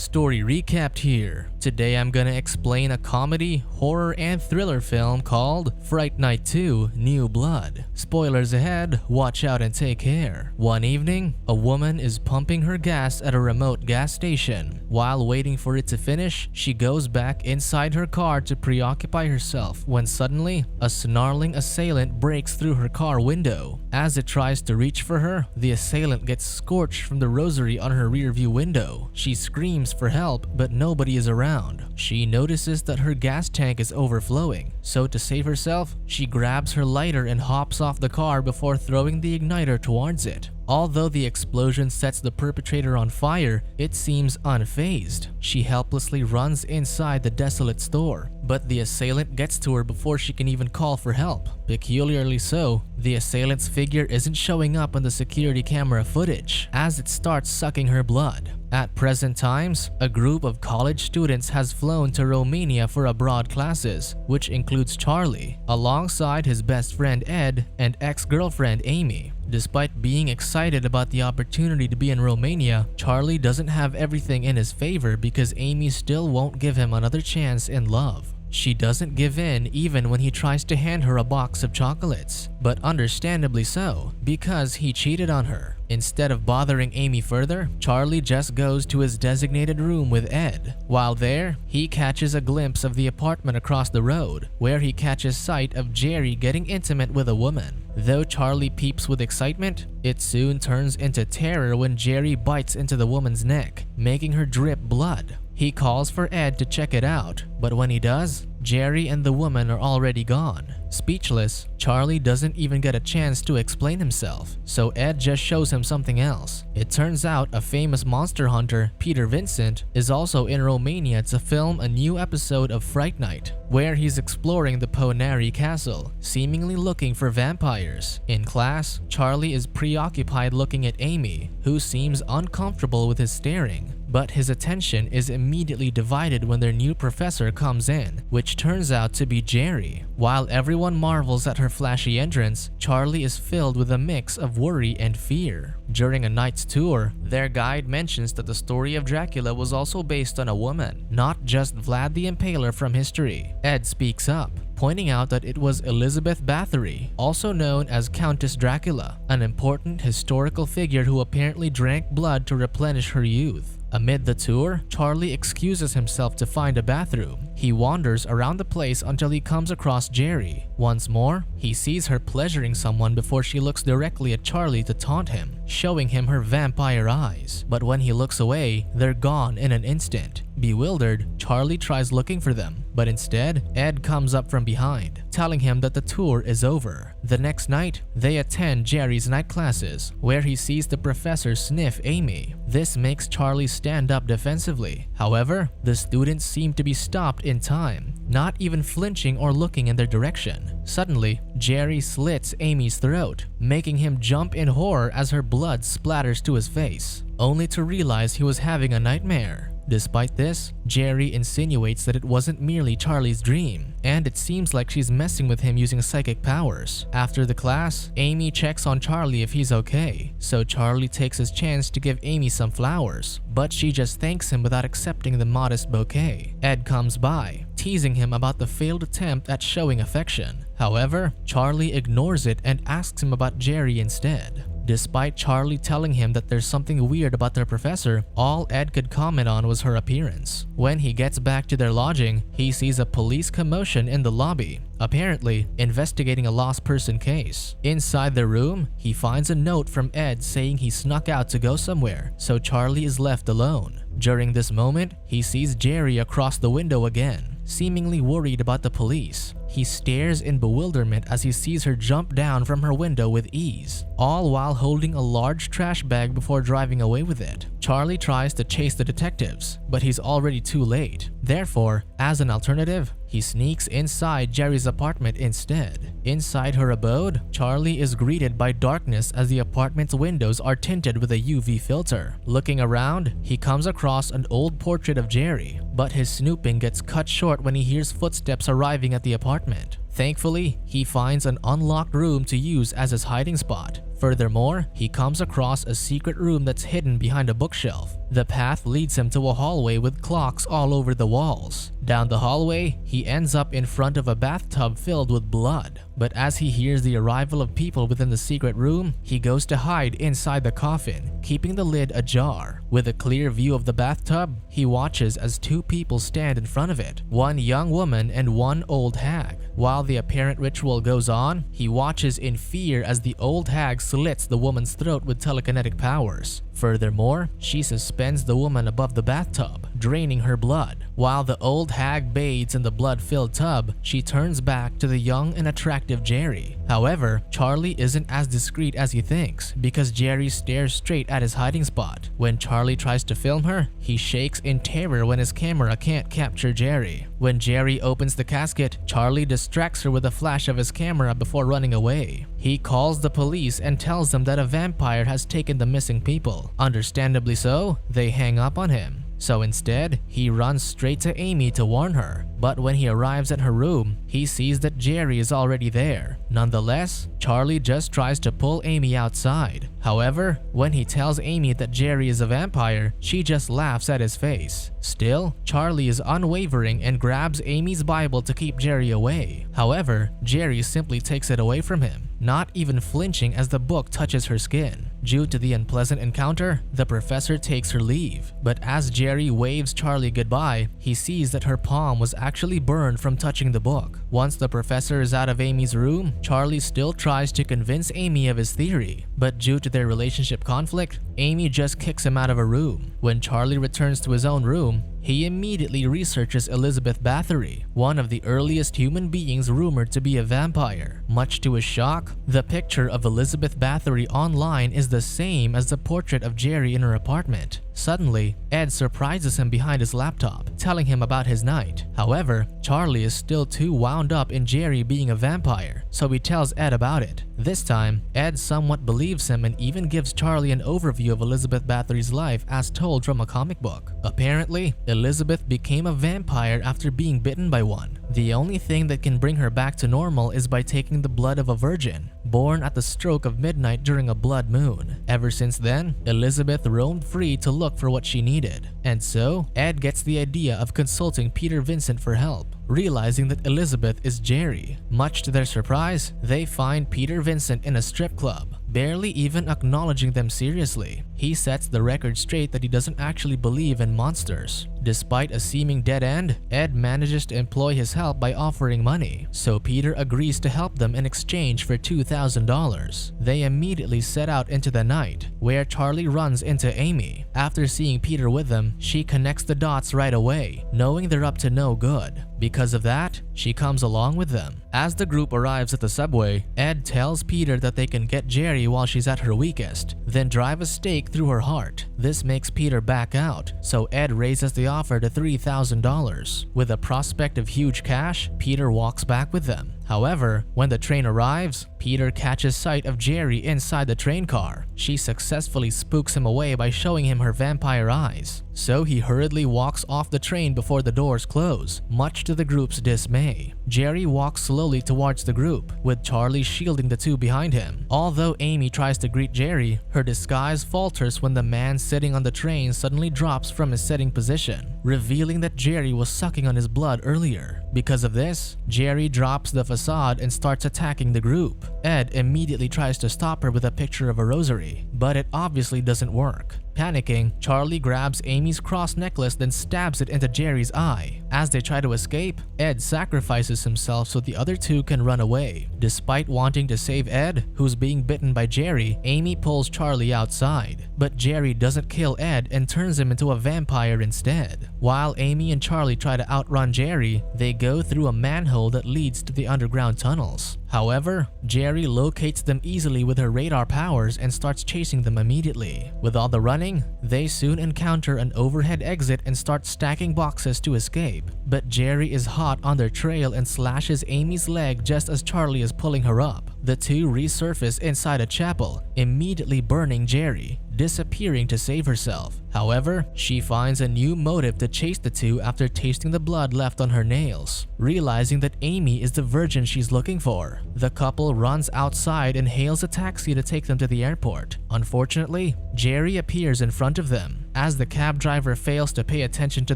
Story recapped here. Today I'm gonna explain a comedy, horror, and thriller film called Fright Night 2: New Blood. Spoilers ahead, watch out and take care. One evening, a woman is pumping her gas at a remote gas station. While waiting for it to finish, she goes back inside her car to preoccupy herself when suddenly, a snarling assailant breaks through her car window. As it tries to reach for her, the assailant gets scorched from the rosary on her rearview window. She screams for help, but nobody is around. She notices that her gas tank is overflowing, so to save herself, she grabs her lighter and hops off the car before throwing the igniter towards it. Although the explosion sets the perpetrator on fire, it seems unfazed. She helplessly runs inside the desolate store, but the assailant gets to her before she can even call for help. Peculiarly so, the assailant's figure isn't showing up on the security camera footage, as it starts sucking her blood. At present times, a group of college students has flown to Romania for abroad classes, which includes Charley, alongside his best friend Ed and ex-girlfriend Amy. Despite being excited about the opportunity to be in Romania, Charley doesn't have everything in his favor because Amy still won't give him another chance in love. She doesn't give in even when he tries to hand her a box of chocolates, but understandably so, because he cheated on her. Instead of bothering Amy further, Charley just goes to his designated room with Ed. While there, he catches a glimpse of the apartment across the road, where he catches sight of Gerri getting intimate with a woman. Though Charley peeps with excitement, it soon turns into terror when Gerri bites into the woman's neck, making her drip blood. He calls for Ed to check it out, but when he does, Gerri and the woman are already gone. Speechless, Charley doesn't even get a chance to explain himself, so Ed just shows him something else. It turns out a famous monster hunter, Peter Vincent, is also in Romania to film a new episode of Fright Night, where he's exploring the Ponari castle, seemingly looking for vampires. In class, Charley is preoccupied looking at Amy, who seems uncomfortable with his staring. But his attention is immediately divided when their new professor comes in, which turns out to be Gerri. While everyone marvels at her flashy entrance, Charley is filled with a mix of worry and fear. During a night's tour, their guide mentions that the story of Dracula was also based on a woman, not just Vlad the Impaler from history. Ed speaks up, pointing out that it was Elizabeth Bathory, also known as Countess Dracula, an important historical figure who apparently drank blood to replenish her youth. Amid the tour, Charley excuses himself to find a bathroom. He wanders around the place until he comes across Gerri. Once more, he sees her pleasuring someone before she looks directly at Charley to taunt him, showing him her vampire eyes. But when he looks away, they're gone in an instant. Bewildered, Charley tries looking for them, but instead, Ed comes up from behind, telling him that the tour is over. The next night, they attend Gerri's night classes, where he sees the professor sniff Amy. This makes Charley stand up defensively. However, the students seem to be stopped in time, not even flinching or looking in their direction. Suddenly, Gerri slits Amy's throat, making him jump in horror as her blood splatters to his face, only to realize he was having a nightmare. Despite this, Gerri insinuates that it wasn't merely Charley's dream, and it seems like she's messing with him using psychic powers. After the class, Amy checks on Charley if he's okay, so Charley takes his chance to give Amy some flowers, but she just thanks him without accepting the modest bouquet. Ed comes by, teasing him about the failed attempt at showing affection. However, Charley ignores it and asks him about Gerri instead. Despite Charley telling him that there's something weird about their professor, all Ed could comment on was her appearance. When he gets back to their lodging, he sees a police commotion in the lobby, apparently investigating a lost person case. Inside the room, he finds a note from Ed saying he snuck out to go somewhere, so Charley is left alone. During this moment, he sees Gerri across the window again, seemingly worried about the police. He stares in bewilderment as he sees her jump down from her window with ease, all while holding a large trash bag before driving away with it. Charley tries to chase the detectives, but he's already too late. Therefore, as an alternative, he sneaks inside Gerri's apartment instead. Inside her abode, Charley is greeted by darkness as the apartment's windows are tinted with a UV filter. Looking around, he comes across an old portrait of Gerri, but his snooping gets cut short when he hears footsteps arriving at the apartment. Thankfully, he finds an unlocked room to use as his hiding spot. Furthermore, he comes across a secret room that's hidden behind a bookshelf. The path leads him to a hallway with clocks all over the walls. Down the hallway, he ends up in front of a bathtub filled with blood. But as he hears the arrival of people within the secret room, he goes to hide inside the coffin, keeping the lid ajar. With a clear view of the bathtub, he watches as two people stand in front of it, one young woman and one old hag. While the apparent ritual goes on, he watches in fear as the old hag slits the woman's throat with telekinetic powers. Furthermore, she suspends the woman above the bathtub, draining her blood. While the old hag bathes in the blood-filled tub, she turns back to the young and attractive Gerri. However, Charley isn't as discreet as he thinks because Gerri stares straight at his hiding spot. When Charley tries to film her, he shakes in terror when his camera can't capture Gerri. When Gerri opens the casket, Charley distracts her with a flash of his camera before running away. He calls the police and tells them that a vampire has taken the missing people. Understandably so, they hang up on him. So instead, he runs straight to Amy to warn her. But when he arrives at her room, he sees that Gerri is already there. Nonetheless, Charley just tries to pull Amy outside. However, when he tells Amy that Gerri is a vampire, she just laughs at his face. Still, Charley is unwavering and grabs Amy's Bible to keep Gerri away. However, Gerri simply takes it away from him, not even flinching as the book touches her skin. Due to the unpleasant encounter, the professor takes her leave. But as Gerri waves Charley goodbye, he sees that her palm was actually burned from touching the book. Once the professor is out of Amy's room, Charley still tries to convince Amy of his theory. But due to their relationship conflict, Amy just kicks him out of a room. When Charley returns to his own room, he immediately researches Elizabeth Bathory, one of the earliest human beings rumored to be a vampire. Much to his shock, the picture of Elizabeth Bathory online is the same as the portrait of Gerri in her apartment. Suddenly, Ed surprises him behind his laptop, telling him about his night. However, Charley is still too wound up in Gerri being a vampire, so he tells Ed about it. This time, Ed somewhat believes him and even gives Charley an overview of Elizabeth Bathory's life as told from a comic book. Apparently, Elizabeth became a vampire after being bitten by one. The only thing that can bring her back to normal is by taking the blood of a virgin, born at the stroke of midnight during a blood moon. Ever since then, Elizabeth roamed free to look for what she needed. And so, Ed gets the idea of consulting Peter Vincent for help, realizing that Elizabeth is Gerri. Much to their surprise, they find Peter Vincent in a strip club, barely even acknowledging them seriously. He sets the record straight that he doesn't actually believe in monsters. Despite a seeming dead end, Ed manages to employ his help by offering money, so Peter agrees to help them in exchange for $2,000. They immediately set out into the night, where Charley runs into Amy. After seeing Peter with them, she connects the dots right away, knowing they're up to no good. Because of that, she comes along with them. As the group arrives at the subway, Ed tells Peter that they can get Gerri while she's at her weakest, then drive a stake through her heart. This makes Peter back out, so Ed raises the offer to $3,000. With the prospect of huge cash, Peter walks back with them. However, when the train arrives, Peter catches sight of Gerri inside the train car. She successfully spooks him away by showing him her vampire eyes. So he hurriedly walks off the train before the doors close, much to the group's dismay. Gerri walks slowly towards the group, with Charley shielding the two behind him. Although Amy tries to greet Gerri, her disguise falters when the man sitting on the train suddenly drops from his sitting position, revealing that Gerri was sucking on his blood earlier. Because of this, Gerri drops the facade and starts attacking the group. Ed immediately tries to stop her with a picture of a rosary, but it obviously doesn't work. Panicking, Charley grabs Amy's cross necklace then stabs it into Gerri's eye. As they try to escape, Ed sacrifices himself so the other two can run away. Despite wanting to save Ed, who's being bitten by Gerri, Amy pulls Charley outside. But Gerri doesn't kill Ed and turns him into a vampire instead. While Amy and Charley try to outrun Gerri, they go through a manhole that leads to the underground tunnels. However, Gerri locates them easily with her radar powers and starts chasing them immediately. With all the running, they soon encounter an overhead exit and start stacking boxes to escape. But Gerri is hot on their trail and slashes Amy's leg just as Charley is pulling her up. The two resurface inside a chapel, immediately burning Gerri, disappearing to save herself. However, she finds a new motive to chase the two after tasting the blood left on her nails, realizing that Amy is the virgin she's looking for. The couple runs outside and hails a taxi to take them to the airport. Unfortunately, Gerri appears in front of them. As the cab driver fails to pay attention to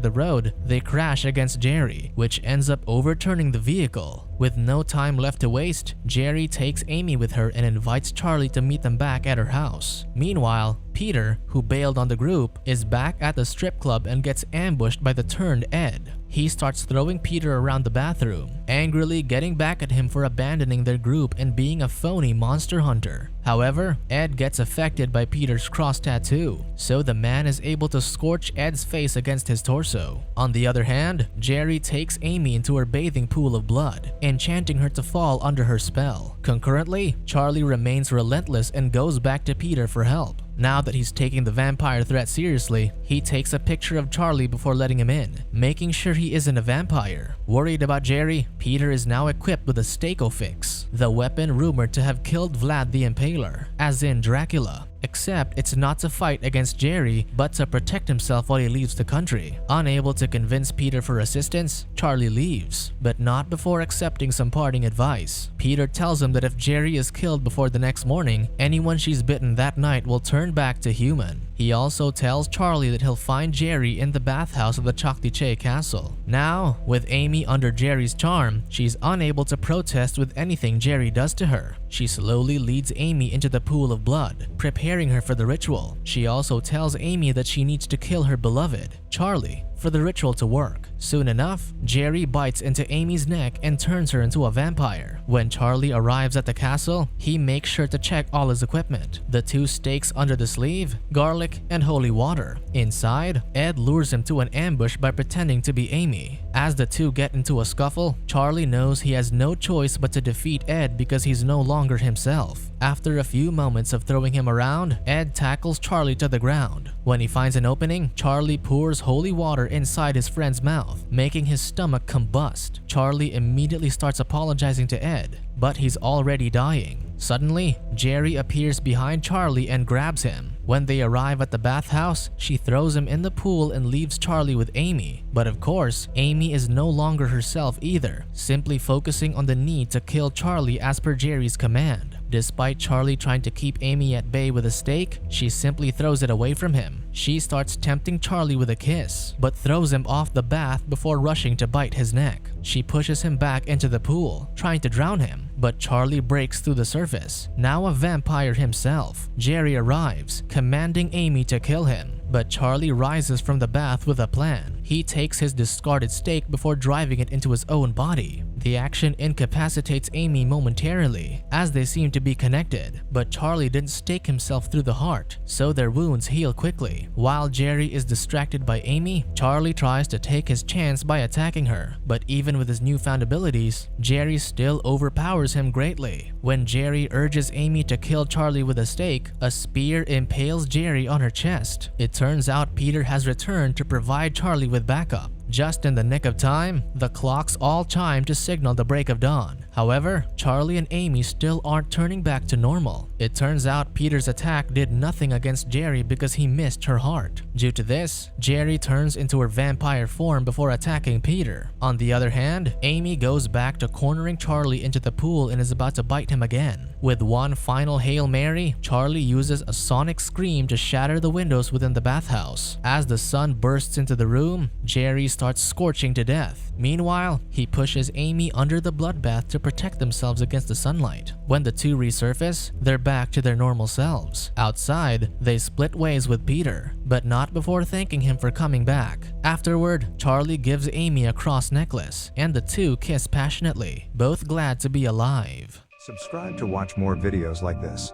the road, they crash against Gerri, which ends up overturning the vehicle. With no time left to waste, Gerri takes Amy with her and invites Charley to meet them back at her house. Meanwhile, Peter, who bailed on the group, is back at the strip club and gets ambushed by the turned Ed. He starts throwing Peter around the bathroom, angrily getting back at him for abandoning their group and being a phony monster hunter. However, Ed gets affected by Peter's cross tattoo, so the man is able to scorch Ed's face against his torso. On the other hand, Gerri takes Amy into her bathing pool of blood, enchanting her to fall under her spell. Concurrently, Charley remains relentless and goes back to Peter for help. Now that he's taking the vampire threat seriously, he takes a picture of Charley before letting him in, making sure he isn't a vampire. Worried about Gerri, Peter is now equipped with a Steakofix, the weapon rumored to have killed Vlad the Impaler, as in Dracula. Except it's not to fight against Gerri, but to protect himself while he leaves the country. Unable to convince Peter for assistance, Charley leaves, but not before accepting some parting advice. Peter tells him that if Gerri is killed before the next morning, anyone she's bitten that night will turn back to human. He also tells Charley that he'll find Gerri in the bathhouse of the Choktiche castle. Now, with Amy under Gerri's charm, she's unable to protest with anything Gerri does to her. She slowly leads Amy into the pool of blood, preparing her for the ritual. She also tells Amy that she needs to kill her beloved, Charley, for the ritual to work. Soon enough, Gerri bites into Amy's neck and turns her into a vampire. When Charley arrives at the castle, he makes sure to check all his equipment. The 2 stakes under the sleeve, garlic, and holy water. Inside, Ed lures him to an ambush by pretending to be Amy. As the 2 get into a scuffle, Charley knows he has no choice but to defeat Ed because he's no longer himself. After a few moments of throwing him around, Ed tackles Charley to the ground. When he finds an opening, Charley pours holy water inside his friend's mouth, making his stomach combust. Charley immediately starts apologizing to Ed, but he's already dying. Suddenly, Gerri appears behind Charley and grabs him. When they arrive at the bathhouse, she throws him in the pool and leaves Charley with Amy. But of course, Amy is no longer herself either, simply focusing on the need to kill Charley as per Gerri's command. Despite Charley trying to keep Amy at bay with a stake, she simply throws it away from him. She starts tempting Charley with a kiss, but throws him off the bath before rushing to bite his neck. She pushes him back into the pool, trying to drown him, but Charley breaks through the surface. Now a vampire himself, Gerri arrives, commanding Amy to kill him. But Charley rises from the bath with a plan. He takes his discarded stake before driving it into his own body. The action incapacitates Amy momentarily, as they seem to be connected, but Charley didn't stake himself through the heart, so their wounds heal quickly. While Gerri is distracted by Amy, Charley tries to take his chance by attacking her, but even with his newfound abilities, Gerri still overpowers him greatly. When Gerri urges Amy to kill Charley with a stake, a spear impales Gerri on her chest. It turns out Peter has returned to provide Charley with backup. Just in the nick of time, the clocks all chime to signal the break of dawn. However, Charley and Amy still aren't turning back to normal. It turns out Peter's attack did nothing against Gerri because he missed her heart. Due to this, Gerri turns into her vampire form before attacking Peter. On the other hand, Amy goes back to cornering Charley into the pool and is about to bite him again. With one final Hail Mary, Charley uses a sonic scream to shatter the windows within the bathhouse. As the sun bursts into the room, Gerri starts scorching to death. Meanwhile, he pushes Amy under the bloodbath to protect themselves against the sunlight. When the 2 resurface, they're back to their normal selves. Outside, they split ways with Peter, but not before thanking him for coming back. Afterward, Charley gives Amy a cross necklace, and the 2 kiss passionately, both glad to be alive. Subscribe to watch more videos like this.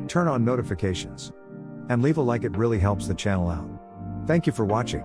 Turn on notifications. And leave a like, it really helps the channel out. Thank you for watching.